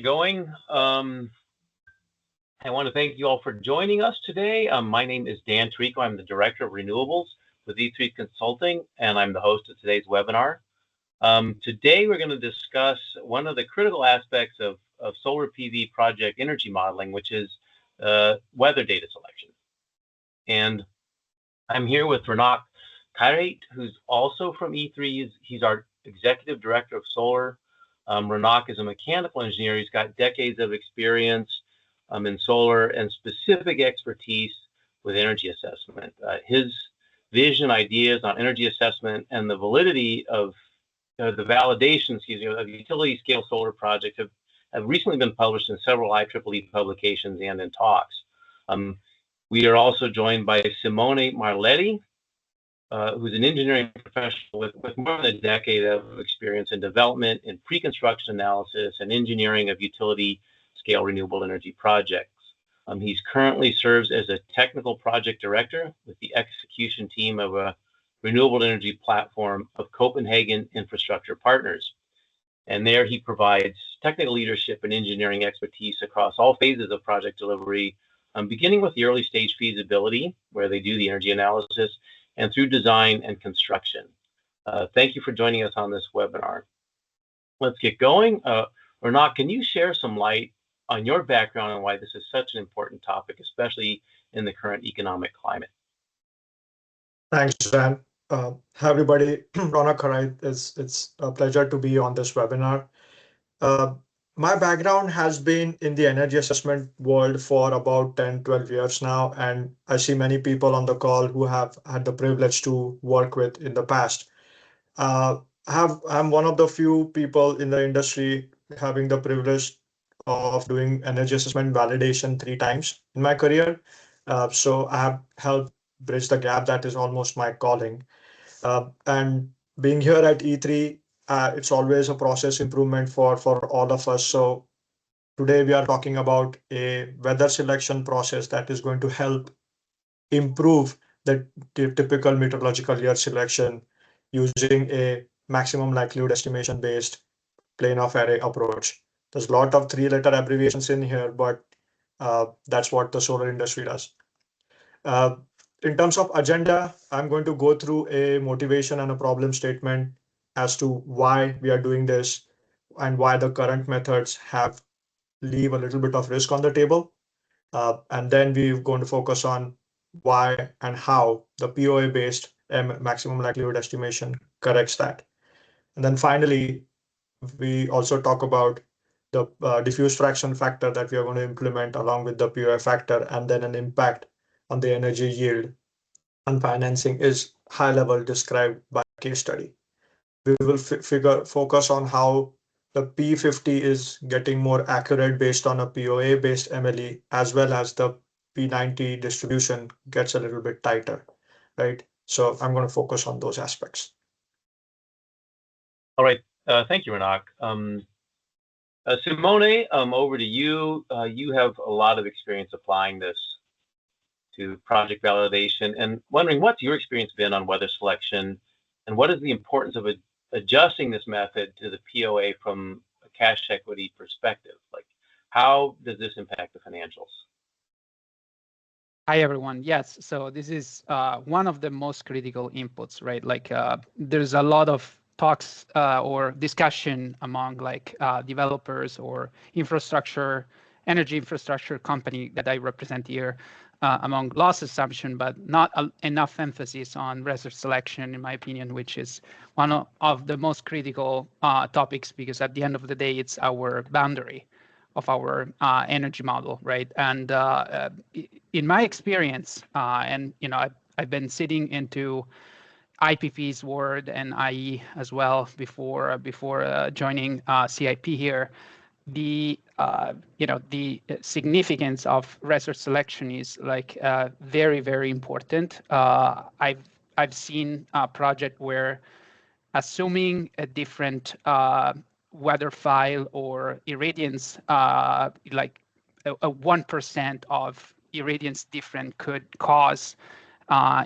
Going. I want to thank you all for joining us today. My name is Dan Tarico. I'm the Director of Renewables with E3 Consulting, and I'm the host of today's webinar. Today, we're going to discuss one of the critical aspects of solar PV project energy modeling, which is weather data selection. And I'm here with Rounak Kharait, who's also from E3. He's our Executive Director of Solar. Rounak is a mechanical engineer. He's got decades of experience in solar and specific expertise with energy assessment. His vision, ideas on energy assessment, and the validity of the validation, of utility scale solar projects have recently been published in several IEEE publications and in talks. We are also joined by Simone Marletti, who's an engineering professional with more than a decade of experience in development and pre-construction analysis and engineering of utility scale renewable energy projects. He's currently serves as a technical project director with the execution team of a renewable energy platform of Copenhagen Infrastructure Partners. And there he provides technical leadership and engineering expertise across all phases of project delivery, beginning with the early stage feasibility, where they do the energy analysis, and through design and construction. Thank you for joining us on this webinar. Let's get going. Rounak, can you share some light on your background and why this is such an important topic, especially in the current economic climate? Thanks, Dan. Hi, everybody. Rounak Kharait. It's a pleasure to be on this webinar. My background has been in the energy assessment world for about 10, 12 years now, and I see many people on the call who have had the privilege to work with in the past. I'm one of the few people in the industry having the privilege of doing energy assessment validation 3 times in my career. So I have helped bridge the gap. That is almost my calling. And being here at E3, it's always a process improvement for all of us. So today we are talking about a weather selection process that is going to help improve the typical meteorological year selection using a maximum likelihood estimation based plane of array approach. There's a lot of 3-letter abbreviations in here, but that's what the solar industry does. In terms of agenda, I'm going to go through a motivation and a problem statement as to why we are doing this and why the current methods leave a little bit of risk on the table. And then we're going to focus on why and how the POA-based maximum likelihood estimation corrects that. And then finally, we also talk about the diffuse fraction factor that we are going to implement along with the POA factor, and then an impact on the energy yield and financing is high level described by case study. We will focus on how the P50 is getting more accurate based on a POA based MLE, as well as the P90 distribution gets a little bit tighter, right? So I'm going to focus on those aspects. All right. Thank you, Rounak. Simone, over to you. You have a lot of experience applying this to project validation, and wondering what's your experience been on weather selection, and what is the importance of adjusting this method to the POA from a cash equity perspective? Like, how does this impact the financials? Hi, everyone. Yes, so this is one of the most critical inputs, right? Like there's a lot of talks or discussion among like developers or energy infrastructure company that I represent here among loss assumption, but not enough emphasis on resource selection, in my opinion, which is one of the most critical topics, because at the end of the day, it's our boundary of our energy model, right? And in my experience, and I've been sitting into IPP's world and IE as well before joining CIP here. The significance of resource selection is like very, very important. I've seen a project where, assuming a different weather file or irradiance, like a 1% of irradiance different could cause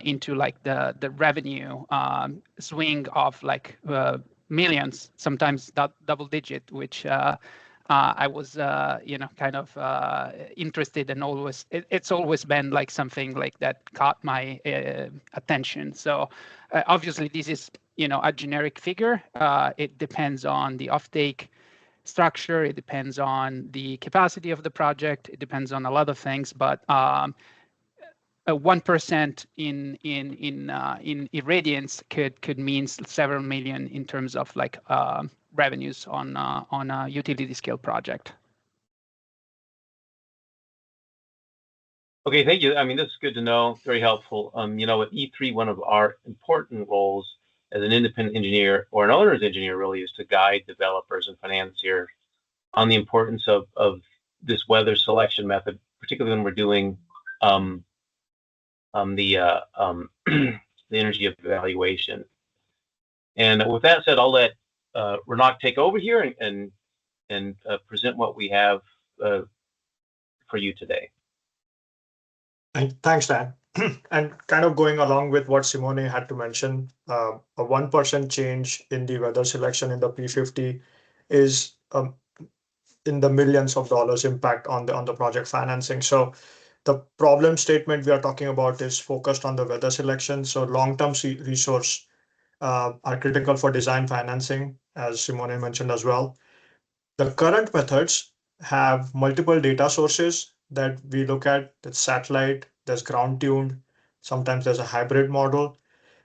into like the revenue swing of like millions, sometimes double digit, which I was, kind of interested, and it's always been like something like that caught my attention. So obviously this is, a generic figure. It depends on the offtake structure. It depends on the capacity of the project. It depends on a lot of things, but 1% in irradiance could mean several million in terms of like revenues on a utility scale project. Okay, thank you. I mean, this is good to know. Very helpful. At E3, one of our important roles as an independent engineer or an owner's engineer really is to guide developers and financiers on the importance of this weather selection method, particularly when we're doing the energy evaluation. And with that said, I'll let Rounak take over here and present what we have for you today. Thanks, Dan. And kind of going along with what Simone had to mention, a 1% change in the weather selection in the P50 is in the millions of dollars impact on the project financing. So the problem statement we are talking about is focused on the weather selection. So long-term resource are critical for design financing, as Simone mentioned as well. The current methods have multiple data sources that we look at. There's satellite, there's ground tuned, sometimes there's a hybrid model.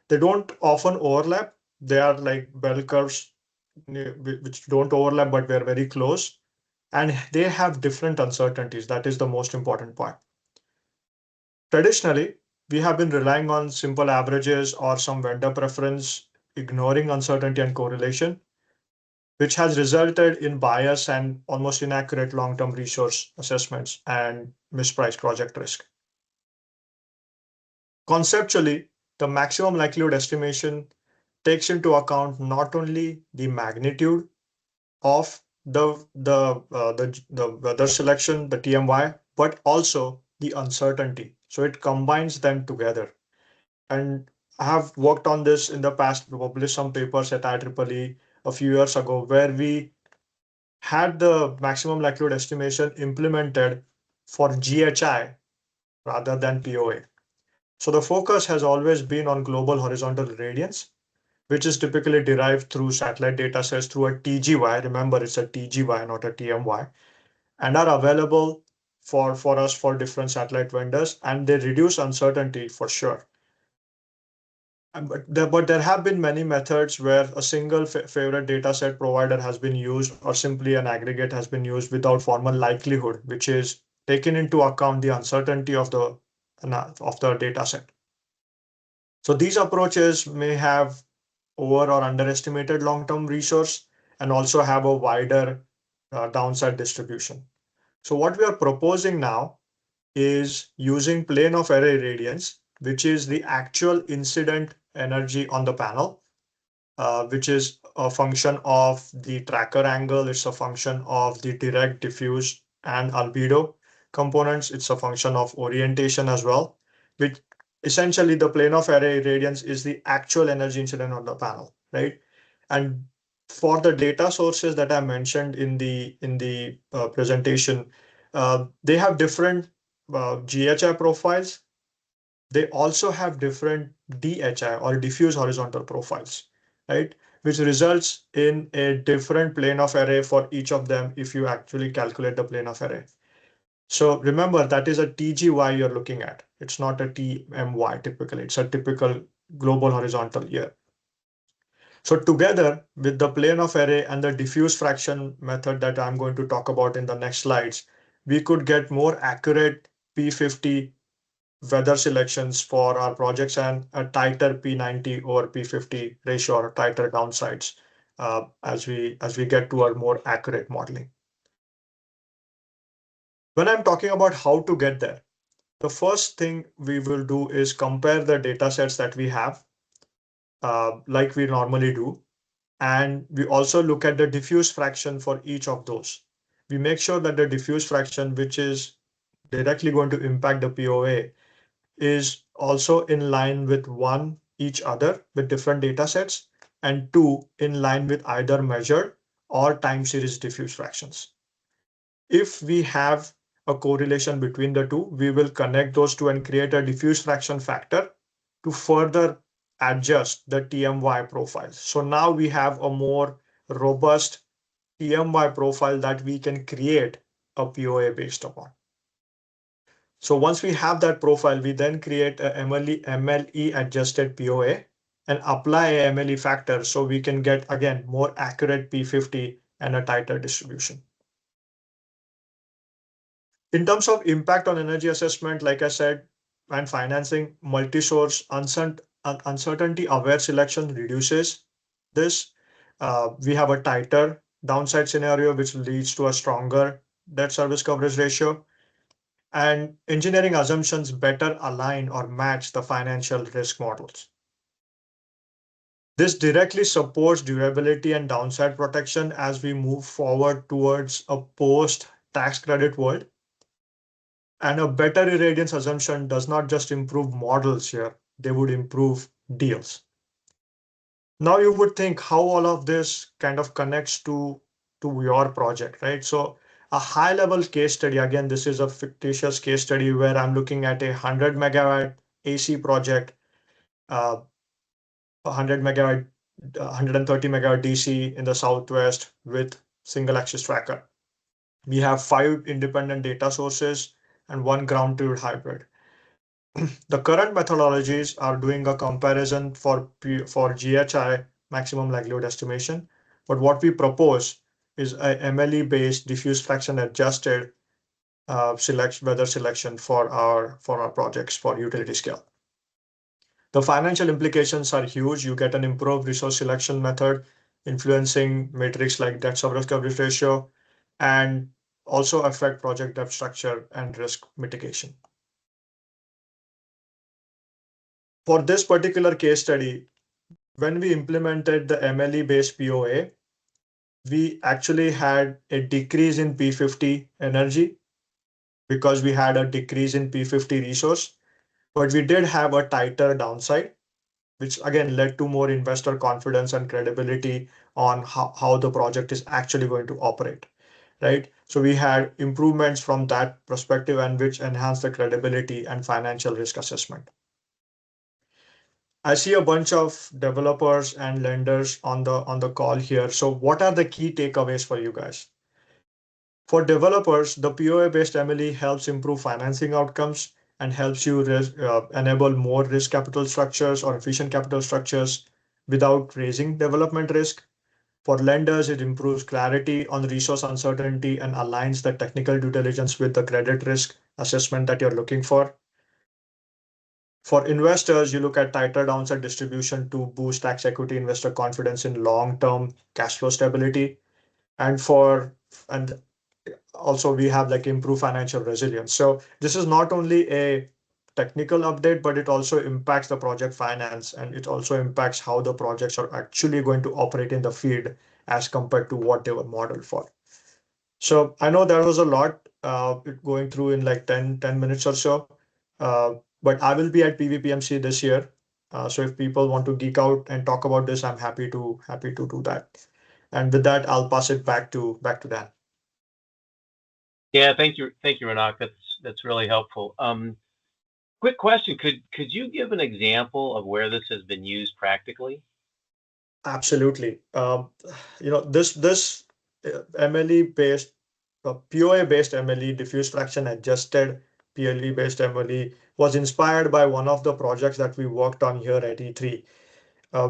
They don't often overlap. They are like bell curves which don't overlap, but they're very close. And they have different uncertainties. That is the most important part. Traditionally, we have been relying on simple averages or some vendor preference, ignoring uncertainty and correlation, which has resulted in bias and almost inaccurate long-term resource assessments and mispriced project risk. Conceptually, the maximum likelihood estimation takes into account not only the magnitude of the weather selection, the TMY, but also the uncertainty. So it combines them together. And I have worked on this in the past, published some papers at IEEE a few years ago, where we had the maximum likelihood estimation implemented for GHI rather than POA. So the focus has always been on global horizontal irradiance, which is typically derived through satellite datasets through a TGY. Remember, it's a TGY, not a TMY, and are available for us for different satellite vendors, and they reduce uncertainty for sure. But there have been many methods where a single favorite dataset provider has been used, or simply an aggregate has been used without formal likelihood, which is taken into account the uncertainty of the dataset. So these approaches may have over or underestimated long-term resource and also have a wider downside distribution. So what we are proposing now is using plane of array irradiance, which is the actual incident energy on the panel, which is a function of the tracker angle. It's a function of the direct, diffuse, and albedo components. It's a function of orientation as well, which essentially the plane of array irradiance is the actual energy incident on the panel, right? And for the data sources that I mentioned in the presentation, they have different GHI profiles. They also have different DHI or diffuse horizontal profiles, right? Which results in a different plane of array for each of them if you actually calculate the plane of array. So remember, that is a TGY you're looking at. It's not a TMY typically. It's a typical global horizontal here. So together with the plane of array and the diffuse fraction method that I'm going to talk about in the next slides, we could get more accurate P50 weather selections for our projects and a tighter P90 over P50 ratio or tighter downsides as we get to our more accurate modeling. When I'm talking about how to get there, the first thing we will do is compare the data sets that we have like we normally do. And we also look at the diffuse fraction for each of those. We make sure that the diffuse fraction, which is directly going to impact the POA, is also in line with one each other with different data sets, and two in line with either measured or time series diffuse fractions. If we have a correlation between the two, we will connect those two and create a diffuse fraction factor to further adjust the TMY profile. So now we have a more robust TMY profile that we can create a POA based upon. So once we have that profile, we then create a MLE adjusted POA and apply a MLE factor so we can get, again, more accurate P50 and a tighter distribution. In terms of impact on energy assessment, like I said, and financing, multi-source uncertainty-aware selection reduces this. We have a tighter downside scenario, which leads to a stronger debt service coverage ratio. And engineering assumptions better align or match the financial risk models. This directly supports durability and downside protection as we move forward towards a post-tax credit world. And a better irradiance assumption does not just improve models here, they would improve deals. Now you would think how all of this kind of connects to your project, right? So a high level case study, again, this is a fictitious case study where I'm looking at a 100 megawatt AC project, 100 megawatt, 130 megawatt DC in the Southwest with single axis tracker. We have 5 independent data sources and 1 ground truth hybrid. The current methodologies are doing a comparison for GHI, maximum likelihood estimation. But what we propose is a MLE based diffuse fraction adjusted weather selection for our projects for utility scale. The financial implications are huge. You get an improved resource selection method influencing metrics like debt service coverage ratio and also affect project debt structure and risk mitigation. For this particular case study, when we implemented the MLE-based POA, we actually had a decrease in P50 energy because we had a decrease in P50 resource, but we did have a tighter downside, which again led to more investor confidence and credibility on how the project is actually going to operate, right? So we had improvements from that perspective and which enhanced the credibility and financial risk assessment. I see a bunch of developers and lenders on the call here. So what are the key takeaways for you guys? For developers, the POA-based MLE helps improve financing outcomes and helps you enable more risk capital structures or efficient capital structures without raising development risk. For lenders, it improves clarity on resource uncertainty and aligns the technical due diligence with the credit risk assessment that you're looking for. For investors, you look at tighter downside distribution to boost tax equity investor confidence in long-term cash flow stability. And also we have like improved financial resilience. So this is not only a technical update, but it also impacts the project finance and it also impacts how the projects are actually going to operate in the field as compared to what they were modeled for. So I know there was a lot going through in like 10 minutes or so. But I will be at PVPMC this year. So if people want to geek out and talk about this, I'm happy to do that. And with that, I'll pass it back to Dan. Yeah, thank you, Rounak. That's really helpful. Quick question: Could you give an example of where this has been used practically? Absolutely. This MLE based POA based MLE diffuse fraction adjusted PLE based MLE was inspired by one of the projects that we worked on here at E3.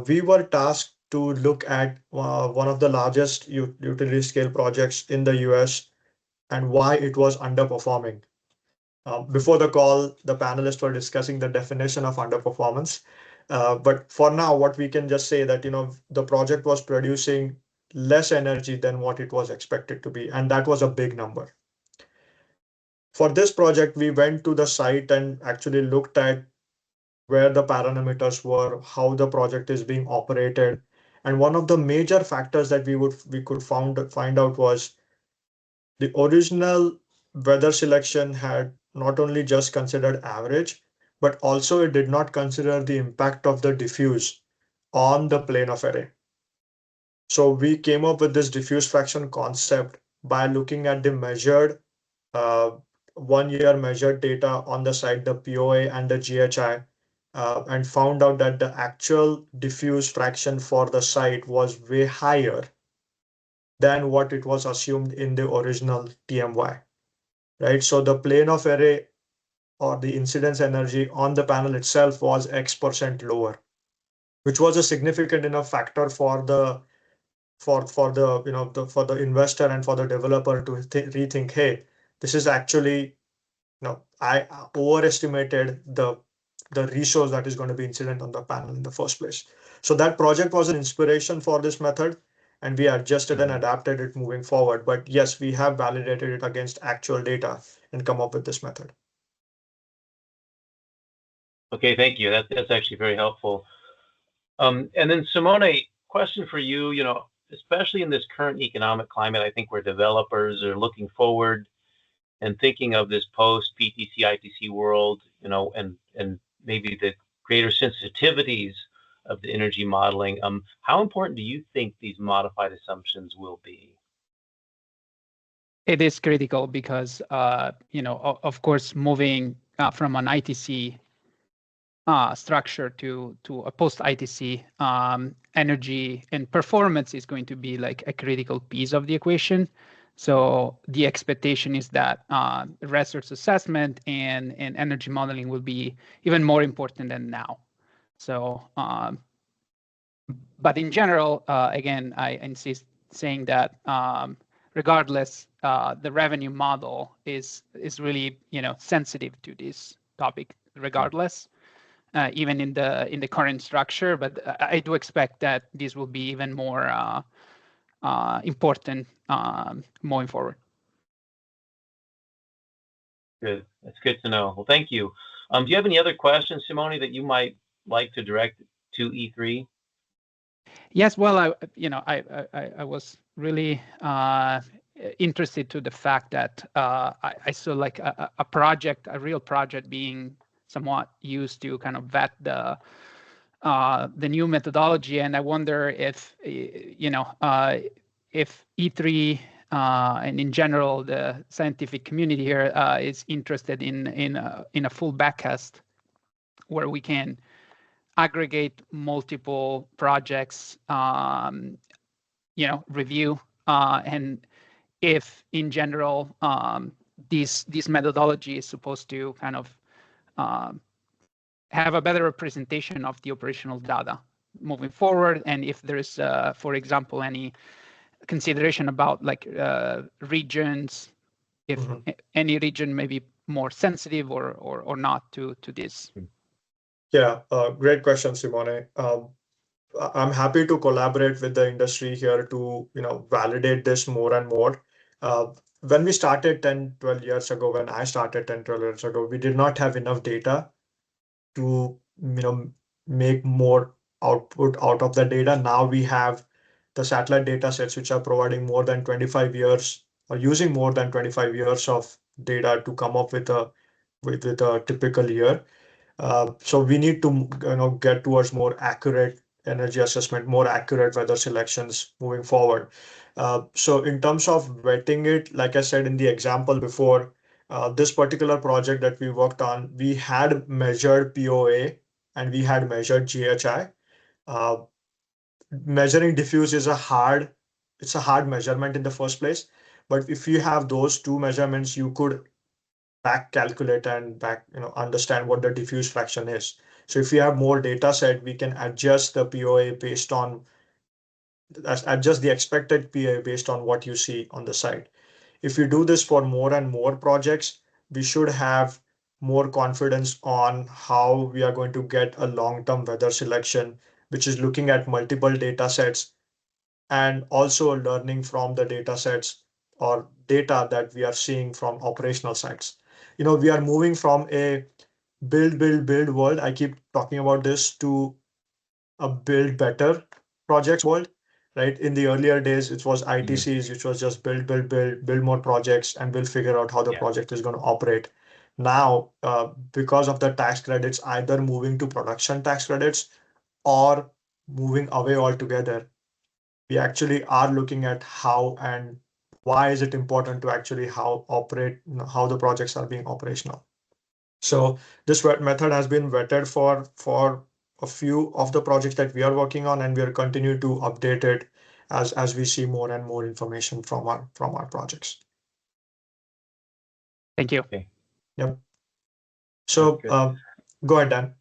We were tasked to look at one of the largest utility scale projects in the US and why it was underperforming. Before the call, the panelists were discussing the definition of underperformance. But for now, what we can just say that, the project was producing less energy than what it was expected to be. And that was a big number. For this project, we went to the site and actually looked at where the parameters were, how the project is being operated. And one of the major factors that we could find out was the original weather selection had not only just considered average, but also it did not consider the impact of the diffuse on the plane of array. So we came up with this diffuse fraction concept by looking at the measured 1 year measured data on the site, the POA and the GHI, and found out that the actual diffuse fraction for the site was way higher than what it was assumed in the original TMY, right? So the plane of array or the incidence energy on the panel itself was X% lower, which was a significant enough factor for the for the investor and for the developer to rethink, hey, this is actually, I overestimated the resource that is going to be incident on the panel in the first place. So that project was an inspiration for this method, and we adjusted and adapted it moving forward. But yes, we have validated it against actual data and come up with this method. Okay, thank you. That's actually very helpful. And then Simone, question for you. Especially in this current economic climate, I think where developers are looking forward and thinking of this post PTC ITC world, and maybe the greater sensitivities of the energy modeling. How important do you think these modified assumptions will be? It is critical because, of course, moving from an ITC structure to a post ITC, energy and performance is going to be like a critical piece of the equation. So the expectation is that resource assessment and energy modeling will be even more important than now. So, but in general, again, I insist saying that regardless, the revenue model is really sensitive to this topic regardless. Even in the current structure, but I do expect that this will be even more important moving forward. Good. That's good to know. Well, thank you. Do you have any other questions, Simone, that you might like to direct to E3? Yes. Well, I was really interested to the fact that I saw like a real project being somewhat used to kind of vet the new methodology, and I wonder if if E3 and in general the scientific community here is interested in a full backcast where we can aggregate multiple projects, review, and if in general this methodology is supposed to kind of have a better representation of the operational data moving forward, and if there's, for example, any consideration about like regions, if any region may be more sensitive or not to this. Yeah, great question, Simone. I'm happy to collaborate with the industry here to validate this more and more. When we started 10, 12 years ago, when I started 10, 12 years ago, we did not have enough data to make more output out of the data. Now we have the satellite data sets which are providing more than 25 years or using more than 25 years of data to come up with a typical year. So we need to get towards more accurate energy assessment, more accurate weather selections moving forward. So in terms of vetting it, like I said in the example before, this particular project that we worked on, we had measured POA and we had measured GHI. Measuring diffuse is a hard measurement in the first place. But if you have those two measurements, you could back calculate and understand what the diffuse fraction is. So if you have more data set, we can adjust the POA based on adjust the expected POA based on what you see on the site. If you do this for more and more projects, we should have more confidence on how we are going to get a long-term weather selection, which is looking at multiple data sets and also learning from the data sets or data that we are seeing from operational sites. We are moving from a build world. I keep talking about this to a build better projects world, right? In the earlier days, it was ITCs, which was just build more projects, and we'll figure out how the project is going to operate. Now, because of the tax credits, either moving to production tax credits or moving away altogether, we actually are looking at how and why is it important to actually how the projects are being operational. So this method has been vetted for a few of the projects that we are working on, and we are continuing to update it as we see more and more information from our projects. Thank you. Okay. Yep. So go ahead, Dan.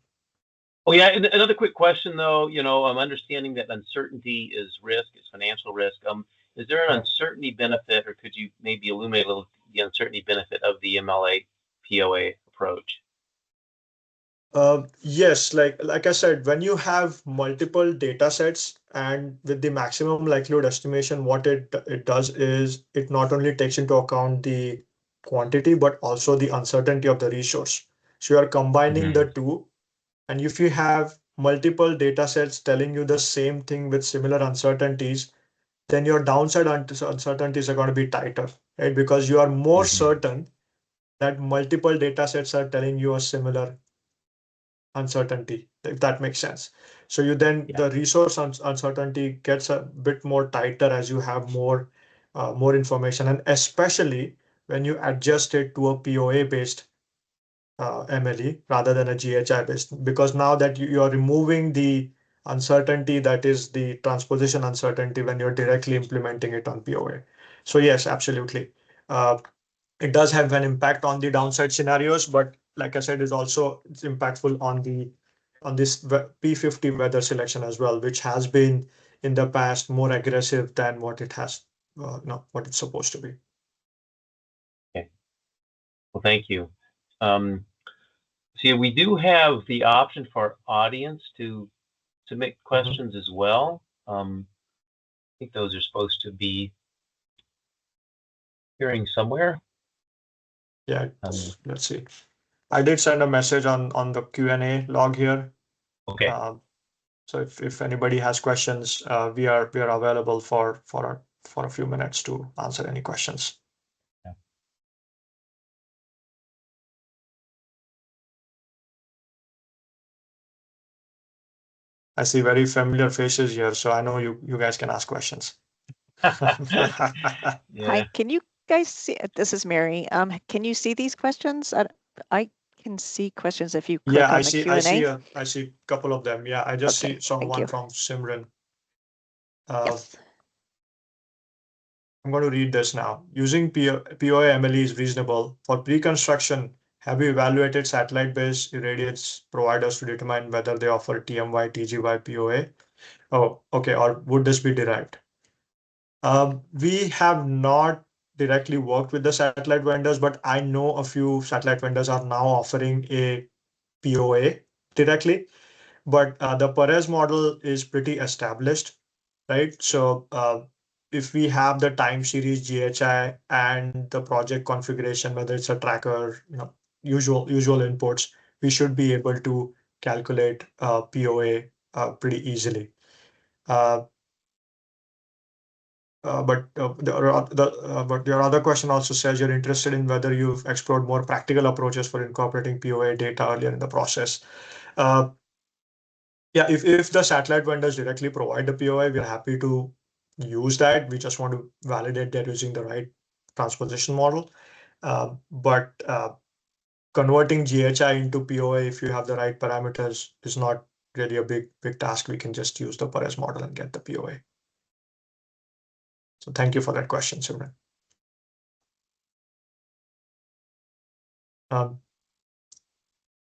Oh yeah, and another quick question though. I'm understanding that uncertainty is risk, is financial risk. Is there an uncertainty benefit, or could you maybe illuminate a little the uncertainty benefit of the MLE POA approach? Yes, like I said, when you have multiple data sets and with the maximum likelihood estimation, what it does is it not only takes into account the quantity but also the uncertainty of the resource. So you are combining the two, and if you have multiple data sets telling you the same thing with similar uncertainties, then your downside uncertainties are going to be tighter, right? Because you are more certain that multiple data sets are telling you a similar uncertainty, if that makes sense. So the resource uncertainty gets a bit more tighter as you have more information, and especially when you adjust it to a POA based MLE rather than a GHI based, because now that you are removing the uncertainty that is the transposition uncertainty when you're directly implementing it on POA. So yes, absolutely. It does have an impact on the downside scenarios, but like I said, it's impactful on this P50 weather selection as well, which has been in the past more aggressive than what it has, what it's supposed to be. Okay. Well, thank you. See, we do have the option for audience to submit questions as well. I think those are supposed to be appearing somewhere. Yeah, let's see. I did send a message on the Q&A log here. Okay. So if anybody has questions, we are available for a few minutes to answer any questions. Yeah. I see very familiar faces here, so I know you guys can ask questions. Yeah. Hi, can you guys see? This is Mary. Can you see these questions? I can see questions if you click on the Q&A. I see a couple of them. Yeah, I just saw one from Simran. Yes. I'm going to read this now. Using POA MLE is reasonable. For pre-construction, have you evaluated satellite-based irradiance providers to determine whether they offer TMY, TGY, POA? Oh, okay. Or would this be derived? We have not directly worked with the satellite vendors, but I know a few satellite vendors are now offering a POA directly. But the Perez model is pretty established, right? So if we have the time series GHI and the project configuration, whether it's a tracker, usual inputs, we should be able to calculate POA pretty easily. But your other question also says you're interested in whether you've explored more practical approaches for incorporating POA data earlier in the process. Yeah, if the satellite vendors directly provide the POA, we're happy to use that. We just want to validate they're using the right transposition model. But converting GHI into POA, if you have the right parameters, is not really a big task. We can just use the Perez model and get the POA. So thank you for that question, Simran.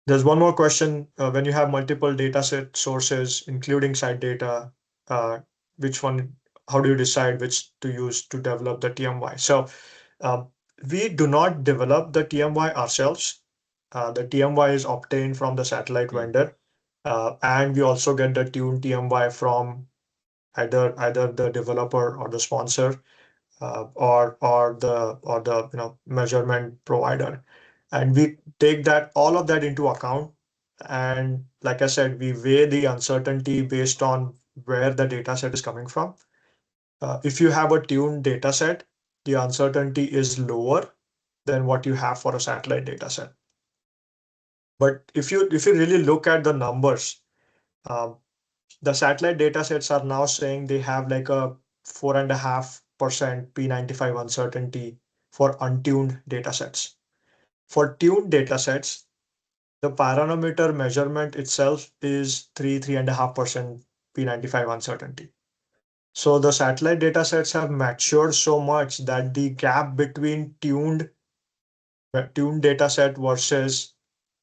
There's one more question. When you have multiple data set sources, including site data, how do you decide which to use to develop the TMY? So we do not develop the TMY ourselves. The TMY is obtained from the satellite vendor. And we also get the tuned TMY from either the developer or the sponsor, or the measurement provider. And we take all of that into account. And like I said, we weigh the uncertainty based on where the data set is coming from. If you have a tuned data set, the uncertainty is lower than what you have for a satellite data set. But if you really look at the numbers, the satellite data sets are now saying they have like a 4.5% 2.5% P95 uncertainty for untuned datasets. For tuned datasets, the parameter measurement itself is 3.5% P95 uncertainty. So the satellite datasets have matured so much that the gap between tuned dataset versus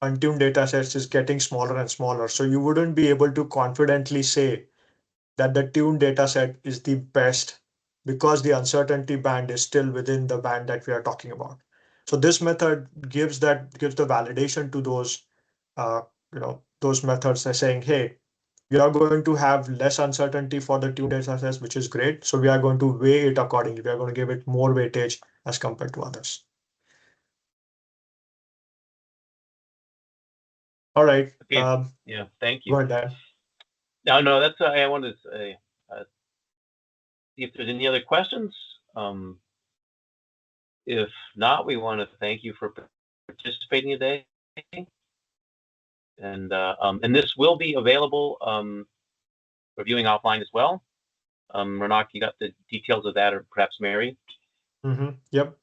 untuned datasets is getting smaller and smaller. So you wouldn't be able to confidently say that the tuned dataset is the best because the uncertainty band is still within the band that we are talking about. So this method gives the validation to those those methods are saying, hey, we are going to have less uncertainty for the tuned datasets, which is great. So we are going to weigh it accordingly. We are going to give it more weightage as compared to others. All right. Okay. Yeah. Thank you. Go ahead, Dan. No, that's I wanted to say, see if there's any other questions. If not, we want to thank you for participating today. And this will be available for viewing offline as well. Rounak, you got the details of that, or perhaps Mary? Yep.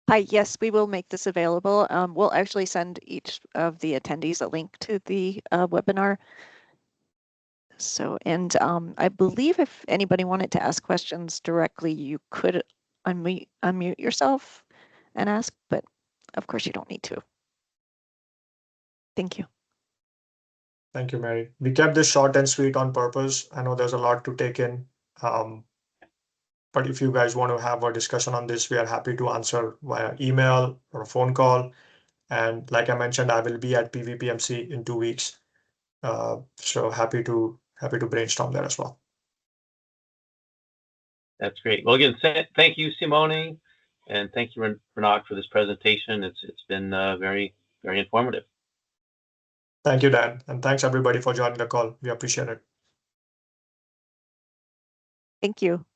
Hi, yes, we will make this available. We'll actually send each of the attendees a link to the webinar. So, and I believe if anybody wanted to ask questions directly, you could unmute yourself and ask, but of course you don't need to. Thank you. Thank you, Mary. We kept this short and sweet on purpose. I know there's a lot to take in. But if you guys want to have a discussion on this, we are happy to answer via email or a phone call. And like I mentioned, I will be at PVPMC in 2 weeks. So happy to brainstorm there as well. That's great. Well, again, thank you, Simone, and thank you, Rounak, for this presentation. It's been very, very informative. Thank you, Dan, and thanks everybody for joining the call. We appreciate it. Thank you.